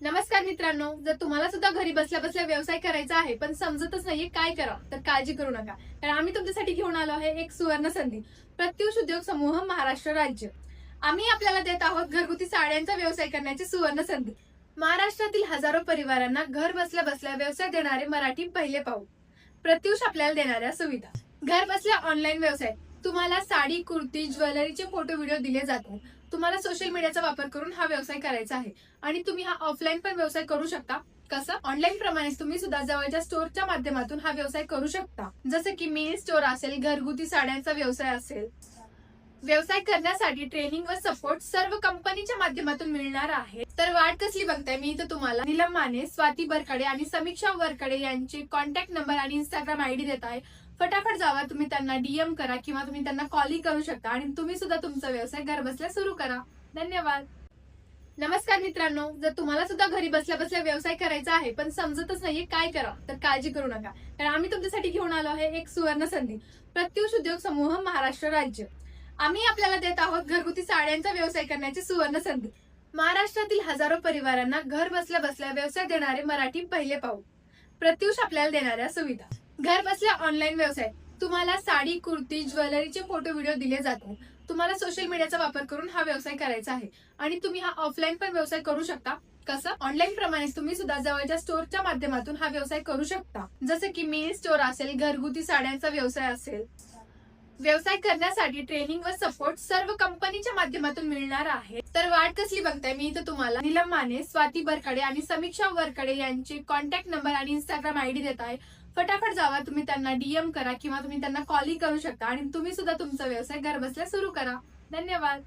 नमस्कार मित्रांनो, जर तुम्हाला सुद्धा घरी बसल्या बसल्या व्यवसाय करायचा आहे पण समजतच नाहीये काय करा, तर काळजी करू नका. कारण आम्ही तुमच्यासाठी घेऊन आलो आहे एक सुवर्ण संधी. प्रत्युष उद्योग समूह महाराष्ट्र राज्य. आम्ही आपल्याला देत आहोत घरगुती साड्यांचा व्यवसाय करण्याची सुवर्ण संधी. महाराष्ट्रातील हजारो परिवारांना घर बसल्या बसल्या व्यवसाय देणारे मराठी पहिले पाऊल. प्रत्युष आपल्याला देणाऱ्या सुविधा. घर बसल्या ऑनलाईन व्यवसाय. तुम्हाला साडी, कुर्ती, ज्वेलरीचे फोटो, व्हिडिओ दिले जातात. तुम्हाला सोशल मीडियाचा वापर करून हा व्यवसाय करायचा आहे आणि तुम्ही हा ऑफलाईन पण व्यवसाय करू शकता. कसं? ऑनलाईन प्रमाणेच तुम्ही सुद्धा जवळच्या स्टोअरच्या माध्यमातून हा व्यवसाय करू शकता. जसं की मिनी स्टोअर असेल, घरगुती साड्यांचा व्यवसाय असेल. व्यवसाय करण्यासाठी ट्रेनिंग व सपोर्ट सर्व कंपनीच्या माध्यमातून मिळणार आहे. तर वाट कसली बघताय? मी इथं तुम्हाला नीलम माने, स्वाती बरकडे आणि समीक्षा वरकडे यांचे कॉन्टॅक्ट नंबर आणि इंस्टाग्राम आयडी देत आहे. फटाफट जावा, तुम्ही त्यांना डीएम करा किंवा तुम्ही त्यांना कॉलही करू शकता आणि तुम्ही सुद्धा तुमचा व्यवसाय घर बसल्या सुरू करा. धन्यवाद. नमस्कार मित्रांनो, जर तुम्हाला सुद्धा घरी बसल्या बसल्या व्यवसाय करायचा आहे पण समजतच नाहीये काय करा, तर काळजी करू नका. कारण आम्ही तुमच्यासाठी घेऊन आलो आहे एक सुवर्ण संधी. प्रत्युष उद्योग समूह महाराष्ट्र राज्य. आम्ही आपल्याला देत आहोत घरगुती साड्यांचा व्यवसाय करण्याची सुवर्ण संधी. महाराष्ट्रातील हजारो परिवारांना घर बसल्या बसल्या व्यवसाय देणारे मराठी पहिले पाऊल. प्रत्युष आपल्याला देणाऱ्या सुविधा. घर बसल्या ऑनलाईन व्यवसाय. तुम्हाला साडी, कुर्ती, ज्वेलरीचे फोटो, व्हिडिओ दिले जातात. तुम्हाला सोशल मीडियाचा वापर करून हा व्यवसाय करायचा आहे आणि तुम्ही हा ऑफलाईन पण व्यवसाय करू शकता. कसं? ऑनलाईन प्रमाणेच तुम्ही सुद्धा जवळच्या स्टोअरच्या माध्यमातून हा व्यवसाय करू शकता. जसं की मिनी स्टोअर असेल, घरगुती साड्यांचा व्यवसाय असेल. व्यवसाय करण्यासाठी ट्रेनिंग व सपोर्ट सर्व कंपनीच्या माध्यमातून मिळणार आहे. तर वाट कसली बघताय? मी इथं तुम्हाला नीलम माने, स्वाती बरकडे आणि समीक्षा वरकडे यांचे कॉन्टॅक्ट नंबर आणि इंस्टाग्राम आयडी देत आहे. फटाफट जावा, तुम्ही त्यांना डीएम करा किंवा तुम्ही त्यांना कॉलही करू शकता आणि तुम्ही सुद्धा तुमचा व्यवसाय घर बसल्या सुरू करा. धन्यवाद.